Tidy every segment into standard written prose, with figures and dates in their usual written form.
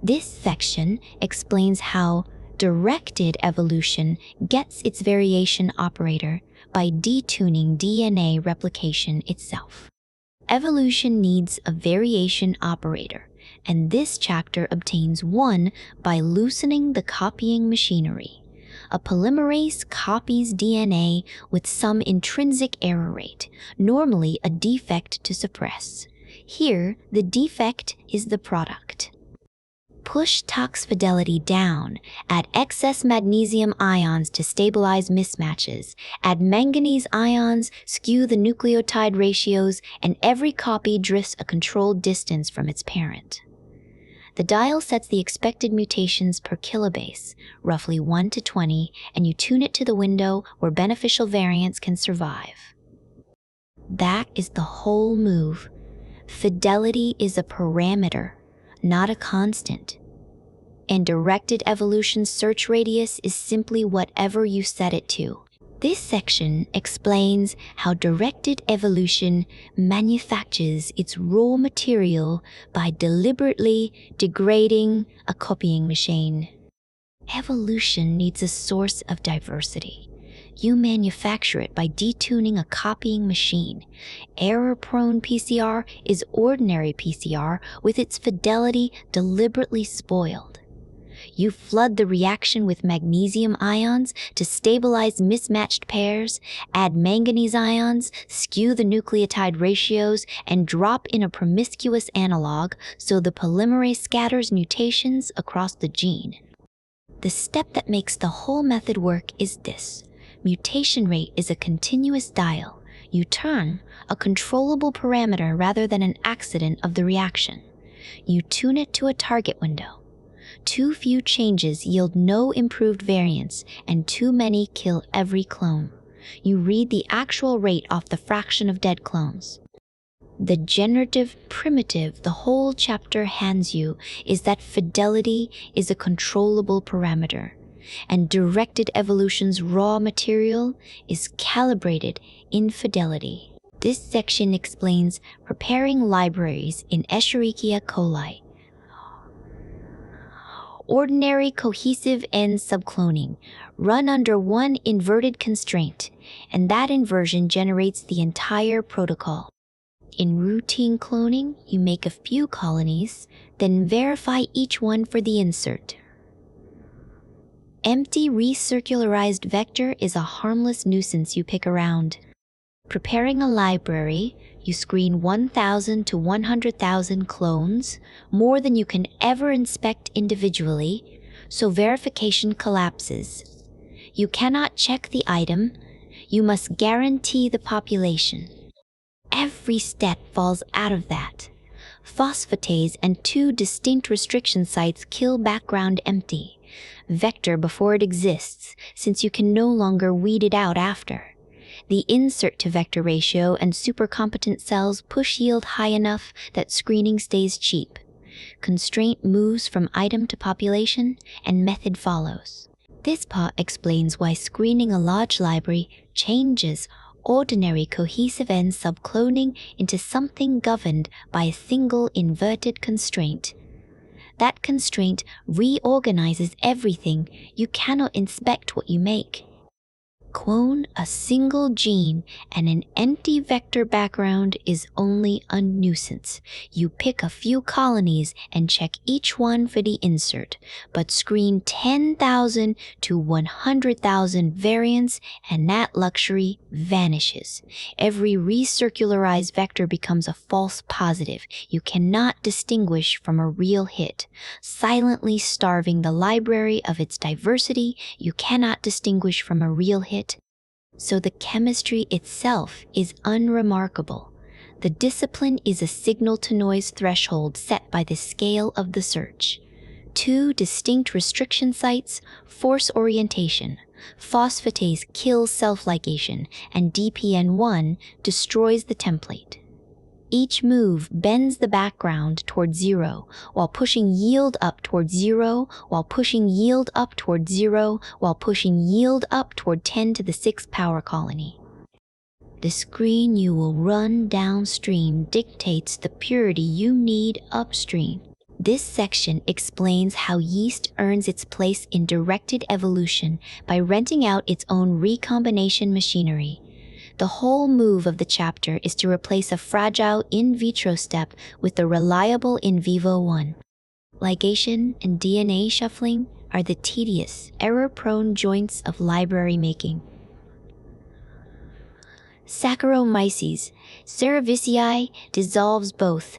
This section explains how directed evolution gets its variation operator by detuning DNA replication itself. Evolution needs a variation operator, and this chapter obtains one by loosening the copying machinery. A polymerase copies DNA with some intrinsic error rate, normally a defect to suppress. Here, the defect is the product. Push tox fidelity down, add excess magnesium ions to stabilize mismatches, add manganese ions, skew the nucleotide ratios, and every copy drifts a controlled distance from its parent. The dial sets the expected mutations per kilobase, roughly 1 to 20, and you tune it to the window where beneficial variants can survive. That is the whole move. Fidelity is a parameter, not a constant. And directed evolution's search radius is simply whatever you set it to. This section explains how directed evolution manufactures its raw material by deliberately degrading a copying machine. Evolution needs a source of diversity. You manufacture it by detuning a copying machine. Error-prone PCR is ordinary PCR with its fidelity deliberately spoiled. You flood the reaction with magnesium ions to stabilize mismatched pairs, add manganese ions, skew the nucleotide ratios, and drop in a promiscuous analog so the polymerase scatters mutations across the gene. The step that makes the whole method work is this. Mutation rate is a continuous dial. You turn a controllable parameter rather than an accident of the reaction. You tune it to a target window. Too few changes yield no improved variants, and too many kill every clone. You read the actual rate off the fraction of dead clones. The generative primitive the whole chapter hands you is that fidelity is a controllable parameter, and directed evolution's raw material is calibrated infidelity. This section explains preparing libraries in Escherichia coli. Ordinary cohesive end subcloning, run under one inverted constraint, and that inversion generates the entire protocol. In routine cloning, you make a few colonies, then verify each one for the insert. Empty recircularized vector is a harmless nuisance you pick around. Preparing a library, you screen 1,000 to 100,000 clones, more than you can ever inspect individually, so verification collapses. You cannot check the item, you must guarantee the population. Every step falls out of that. Phosphatase and 2 distinct restriction sites kill background empty. Vector before it exists, since you can no longer weed it out after. The insert to vector ratio and supercompetent cells push yield high enough that screening stays cheap. Constraint moves from item to population, and method follows. This part explains why screening a large library changes ordinary cohesive end subcloning into something governed by a single inverted constraint. That constraint reorganizes everything. You cannot inspect what you make. Clone a single gene and an empty vector background is only a nuisance. You pick a few colonies and check each one for the insert, but screen 10,000 to 100,000 variants and that luxury vanishes. Every recircularized vector becomes a false positive. You cannot distinguish from a real hit. Silently starving the library of its diversity, you cannot distinguish from a real hit. So the chemistry itself is unremarkable. The discipline is a signal-to-noise threshold set by the scale of the search. 2 distinct restriction sites force orientation. Phosphatase kills self-ligation, and DPN1 destroys the template. Each move bends the background toward 0, while pushing yield up toward 0, while pushing yield up toward 0, while pushing yield up toward 10 to the 6th power colony. The screen you will run downstream dictates the purity you need upstream. This section explains how yeast earns its place in directed evolution by renting out its own recombination machinery. The whole move of the chapter is to replace a fragile in vitro step with the reliable in vivo one. Ligation and DNA shuffling are the tedious, error-prone joints of library making. Saccharomyces cerevisiae dissolves both.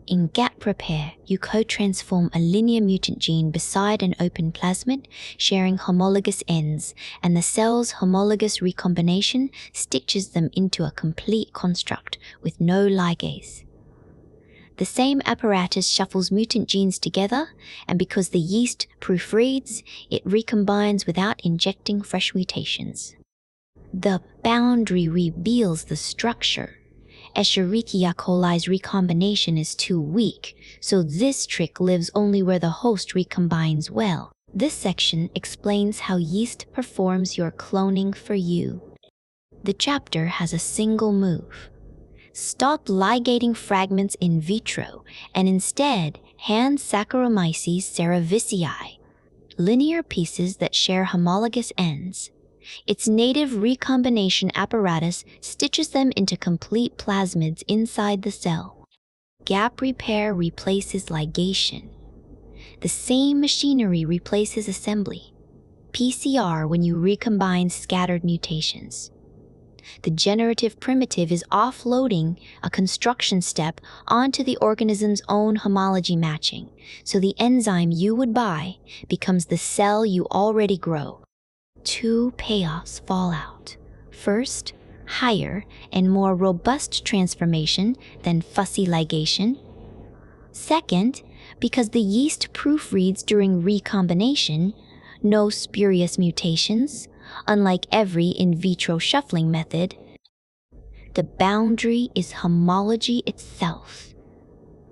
In gap repair, you co-transform a linear mutant gene beside an open plasmid, sharing homologous ends, and the cell's homologous recombination stitches them into a complete construct with no ligase. The same apparatus shuffles mutant genes together, and because the yeast proofreads, it recombines without injecting fresh mutations. The boundary reveals the structure. Escherichia coli's recombination is too weak, so this trick lives only where the host recombines well. This section explains how yeast performs your cloning for you. The chapter has a single move. Stop ligating fragments in vitro and instead hand Saccharomyces cerevisiae, linear pieces that share homologous ends. Its native recombination apparatus stitches them into complete plasmids inside the cell. Gap repair replaces ligation. The same machinery replaces assembly. PCR when you recombine scattered mutations. The generative primitive is offloading a construction step onto the organism's own homology matching, so the enzyme you would buy becomes the cell you already grow. Two payoffs fall out. First, higher and more robust transformation than fussy ligation. Second, because the yeast proofreads during recombination, no spurious mutations, unlike every in vitro shuffling method. The boundary is homology itself.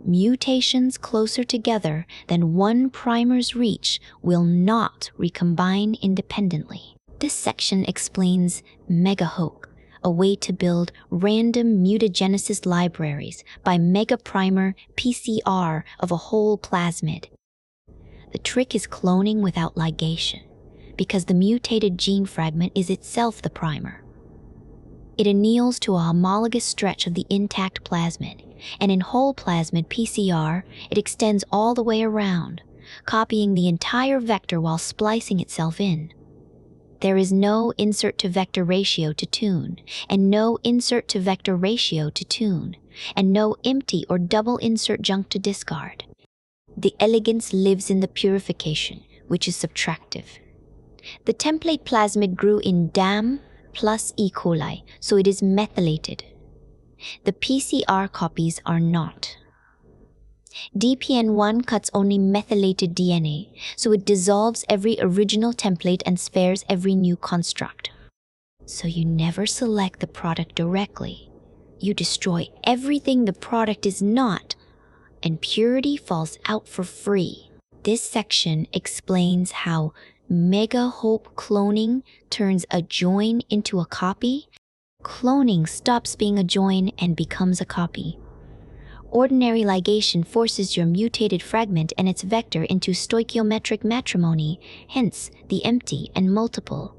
Mutations closer together than one primer's reach will not recombine independently. This section explains MegaHope, a way to build random mutagenesis libraries by megaprimer PCR of a whole plasmid. The trick is cloning without ligation, because the mutated gene fragment is itself the primer. It anneals to a homologous stretch of the intact plasmid, and in whole plasmid PCR, it extends all the way around, copying the entire vector while splicing itself in. There is no insert-to-vector ratio to tune, and no insert-to-vector ratio to tune, and no empty or double insert junk to discard. The elegance lives in the purification, which is subtractive. The template plasmid grew in DAM plus E. coli, so it is methylated. The PCR copies are not. DPN1 cuts only methylated DNA, so it dissolves every original template and spares every new construct. So you never select the product directly. You destroy everything the product is not, and purity falls out for free. This section explains how MegaHope cloning turns a join into a copy. Cloning stops being a join and becomes a copy. Ordinary ligation forces your mutated fragment and its vector into stoichiometric matrimony, hence the empty and multiple.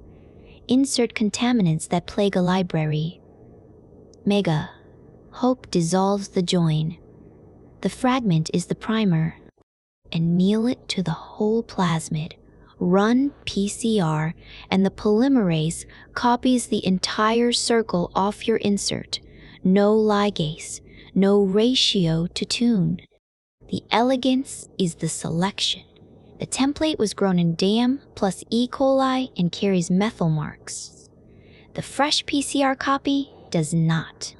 Insert contaminants that plague a library. MegaHope dissolves the join. The fragment is the primer. Anneal it to the whole plasmid. Run PCR, and the polymerase copies the entire circle off your insert. No ligase, no ratio to tune. The elegance is the selection. The template was grown in DAM plus E. coli and carries methyl marks. The fresh PCR copy does not.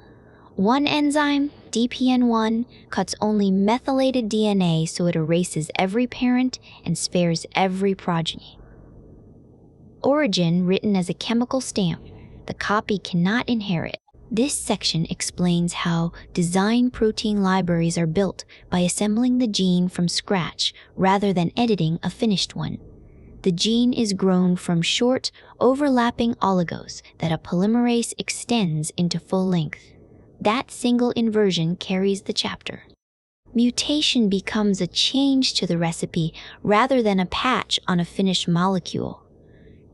One enzyme, DPN1, cuts only methylated DNA so it erases every parent and spares every progeny. Origin written as a chemical stamp, the copy cannot inherit. This section explains how design protein libraries are built by assembling the gene from scratch rather than editing a finished one. The gene is grown from short, overlapping oligos that a polymerase extends into full length. That single inversion carries the chapter. Mutation becomes a change to the recipe rather than a patch on a finished molecule.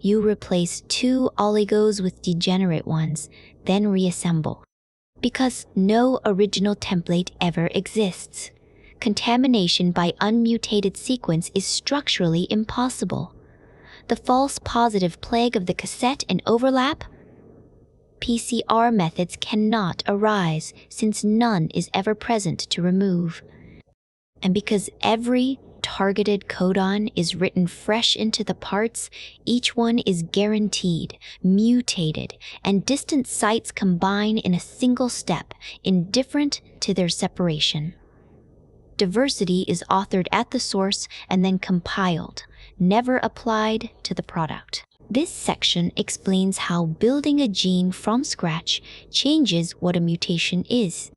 You replace two oligos with degenerate ones, then reassemble. Because no original template ever exists, contamination by unmutated sequence is structurally impossible. The false positive plague of the cassette and overlap? PCR methods cannot arise since none is ever present to remove. And because every targeted codon is written fresh into the parts, each one is guaranteed, mutated, and distant sites combine in a single step, indifferent to their separation. Diversity is authored at the source and then compiled, never applied to the product. This section explains how building a gene from scratch changes what a mutation is.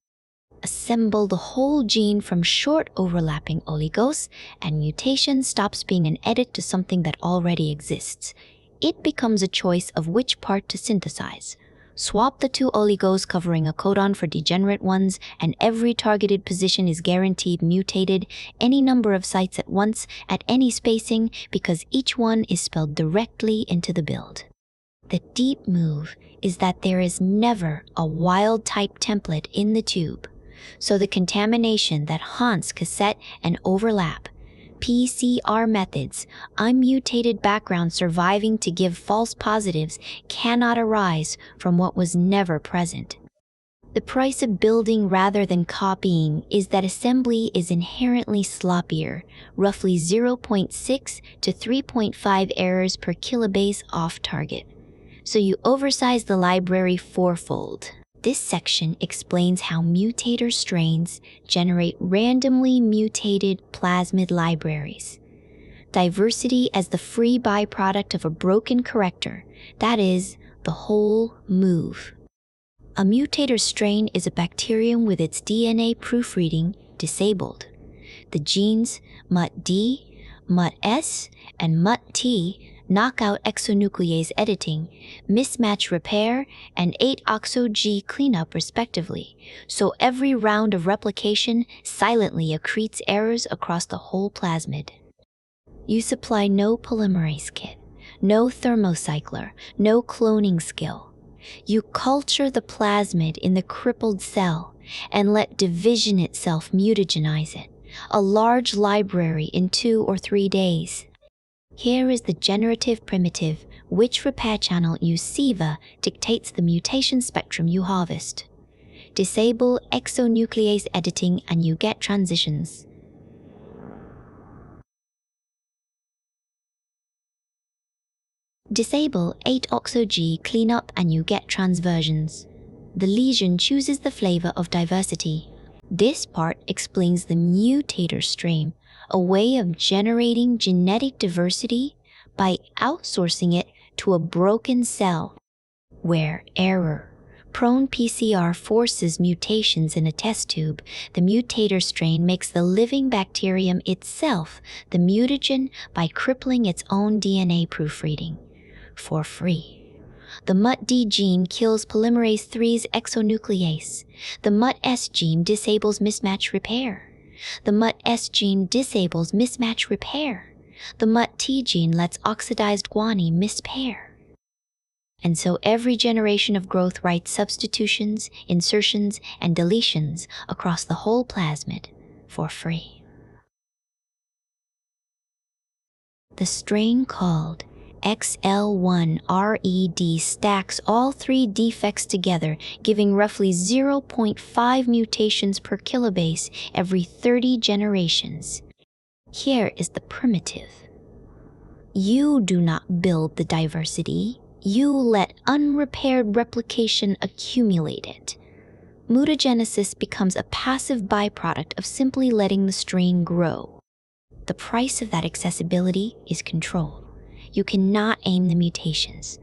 Assemble the whole gene from short overlapping oligos, and mutation stops being an edit to something that already exists. It becomes a choice of which part to synthesize. Swap the two oligos covering a codon for degenerate ones, and every targeted position is guaranteed mutated, any number of sites at once, at any spacing, because each one is spelled directly into the build. The deep move is that there is never a wild-type template in the tube, so the contamination that haunts cassette and overlap, PCR methods, unmutated background surviving to give false positives, cannot arise from what was never present. The price of building rather than copying is that assembly is inherently sloppier, roughly 0.6 to 3.5 errors per kilobase off target. So you oversize the library fourfold. This section explains how mutator strains generate randomly mutated plasmid libraries. Diversity as the free byproduct of a broken corrector, that is, the whole move. A mutator strain is a bacterium with its DNA proofreading disabled. The genes MUT-D, MUT-S, and MUT-T knock out exonuclease editing, mismatch repair, and 8-oxo-G cleanup respectively, so every round of replication silently accretes errors across the whole plasmid. You supply no polymerase kit, no thermocycler, no cloning skill. You culture the plasmid in the crippled cell and let division itself mutagenize it, a large library in 2 or 3 days. Here is the generative primitive, which repair channel you SIVA dictates the mutation spectrum you harvest. Disable exonuclease editing and you get transitions. Disable 8-oxo-G cleanup and you get transversions. The lesion chooses the flavor of diversity. This part explains the mutator stream, a way of generating genetic diversity by outsourcing it to a broken cell, where error-prone PCR forces mutations in a test tube. The mutator strain makes the living bacterium itself the mutagen by crippling its own DNA proofreading. For free. The MUT-D gene kills polymerase III's exonuclease. The MUT-S gene disables mismatch repair. The MUT-S gene disables mismatch repair. The MUT-T gene lets oxidized guanine mispair. And so every generation of growth writes substitutions, insertions, and deletions across the whole plasmid for free. The strain called XL1RED stacks all 3 defects together, giving roughly 0.5 mutations per kilobase every 30 generations. Here is the primitive. You do not build the diversity. You let unrepaired replication accumulate it. Mutagenesis becomes a passive byproduct of simply letting the strain grow. The price of that accessibility is control. You cannot aim the mutations.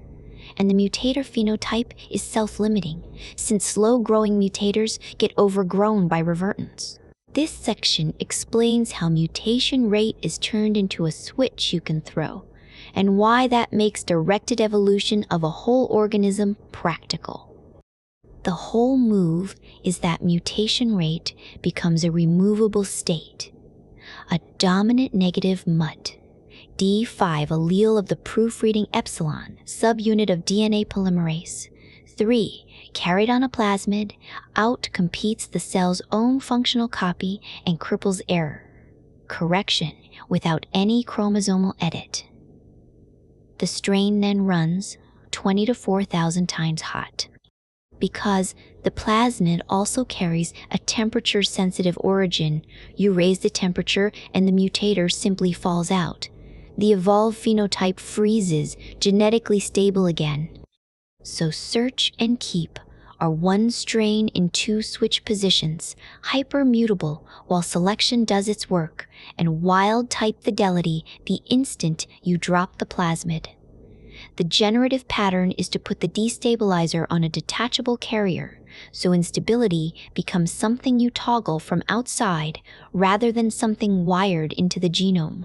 And the mutator phenotype is self-limiting, since slow-growing mutators get overgrown by revertants. This section explains how mutation rate is turned into a switch you can throw, and why that makes directed evolution of a whole organism practical. The whole move is that mutation rate becomes a removable state, a dominant negative MUT, D5 allele of the proofreading epsilon, subunit of DNA polymerase. 3. Carried on a plasmid, out-competes the cell's own functional copy and cripples error. Correction without any chromosomal edit. The strain then runs 20 to 4,000 times hot. Because the plasmid also carries a temperature-sensitive origin, you raise the temperature and the mutator simply falls out. The evolved phenotype freezes, genetically stable again. So search and keep are one strain in two switch positions, hypermutable while selection does its work, and wild-type fidelity the instant you drop the plasmid. The generative pattern is to put the destabilizer on a detachable carrier, so instability becomes something you toggle from outside rather than something wired into the genome.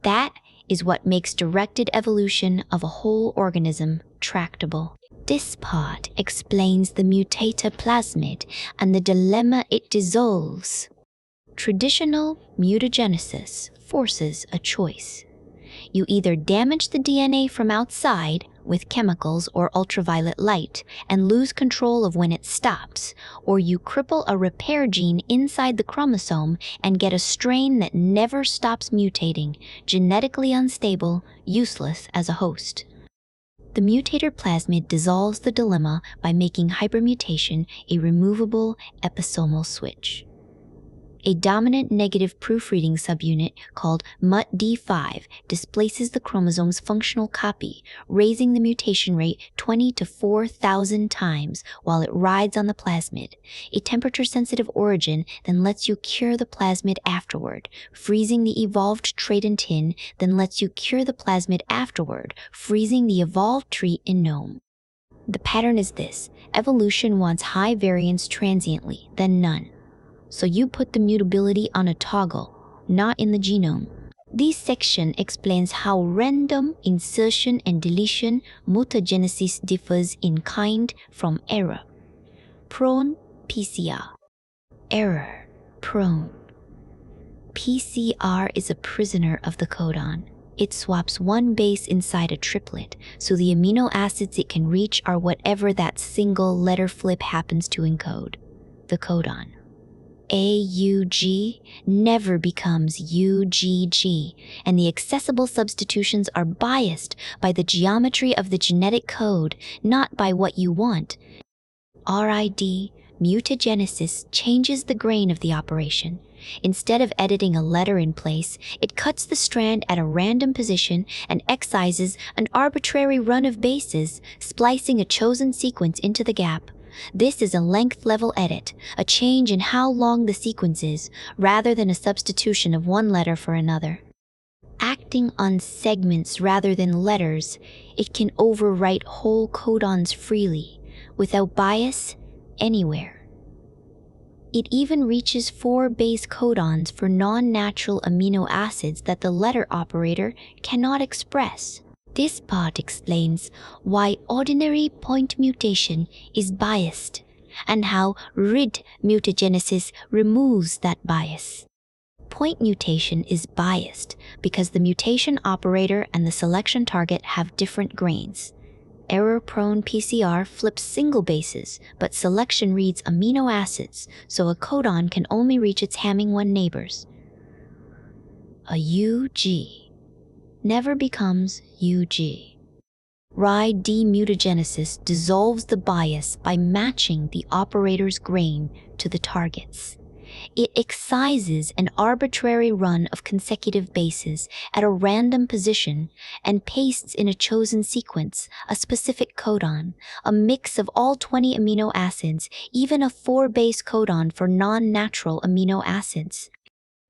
That is what makes directed evolution of a whole organism tractable. This part explains the mutator plasmid and the dilemma it dissolves. Traditional mutagenesis forces a choice. You either damage the DNA from outside with chemicals or ultraviolet light and lose control of when it stops, or you cripple a repair gene inside the chromosome and get a strain that never stops mutating, genetically unstable, useless as a host. The mutator plasmid dissolves the dilemma by making hypermutation a removable episomal switch. A dominant negative proofreading subunit called MUT-D5 displaces the chromosome's functional copy, raising the mutation rate 20 to 4,000 times while it rides on the plasmid. A temperature-sensitive origin then lets you cure the plasmid afterward, freezing the evolved trait in tin, then lets you cure the plasmid afterward, freezing the evolved trait in gnome. The pattern is this: evolution wants high variance transiently, then none. So you put the mutability on a toggle, not in the genome. This section explains how random insertion and deletion mutagenesis differs in kind from error-prone PCR. Error-prone. PCR is a prisoner of the codon. It swaps one base inside a triplet, so the amino acids it can reach are whatever that single letter flip happens to encode, the codon. AUG never becomes UGG, and the accessible substitutions are biased by the geometry of the genetic code, not by what you want. RID, mutagenesis, changes the grain of the operation. Instead of editing a letter in place, it cuts the strand at a random position and excises an arbitrary run of bases, splicing a chosen sequence into the gap. This is a length-level edit, a change in how long the sequence is, rather than a substitution of one letter for another. Acting on segments rather than letters, it can overwrite whole codons freely, without bias, anywhere. It even reaches 4 base codons for non-natural amino acids that the letter operator cannot express. This part explains why ordinary point mutation is biased, and how RID mutagenesis removes that bias. Point mutation is biased because the mutation operator and the selection target have different grains. Error-prone PCR flips single bases, but selection reads amino acids, so a codon can only reach its Hamming 1 neighbors. A UG never becomes UG. RID mutagenesis dissolves the bias by matching the operator's grain to the target's. It excises an arbitrary run of consecutive bases at a random position and pastes in a chosen sequence a specific codon, a mix of all 20 amino acids, even a 4-base codon for non-natural amino acids.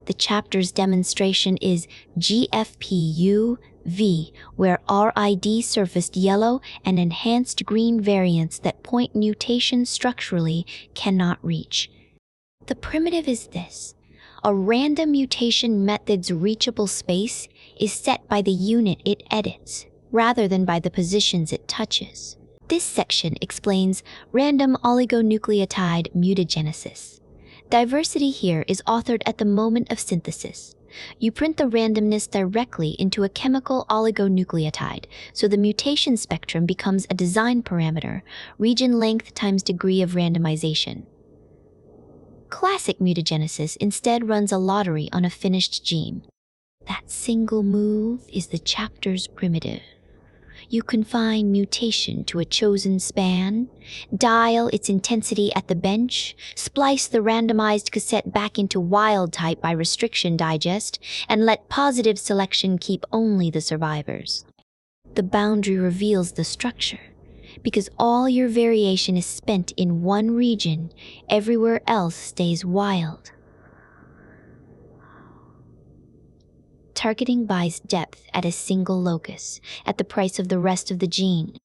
The chapter's demonstration is GFPU-V, where RID surfaced yellow and enhanced green variants that point mutation structurally cannot reach. The primitive is this: a random mutation method's reachable space is set by the unit it edits, rather than by the positions it touches. This section explains random oligonucleotide mutagenesis. Diversity here is authored at the moment of synthesis. You print the randomness directly into a chemical oligonucleotide, so the mutation spectrum becomes a design parameter, region length times degree of randomization. Classic mutagenesis instead runs a lottery on a finished gene. That single move is the chapter's primitive. You confine mutation to a chosen span, dial its intensity at the bench, splice the randomized cassette back into wild type by restriction digest, and let positive selection keep only the survivors. The boundary reveals the structure, because all your variation is spent in one region, everywhere else stays wild. Targeting buys depth at a single locus, at the price of the rest of the gene.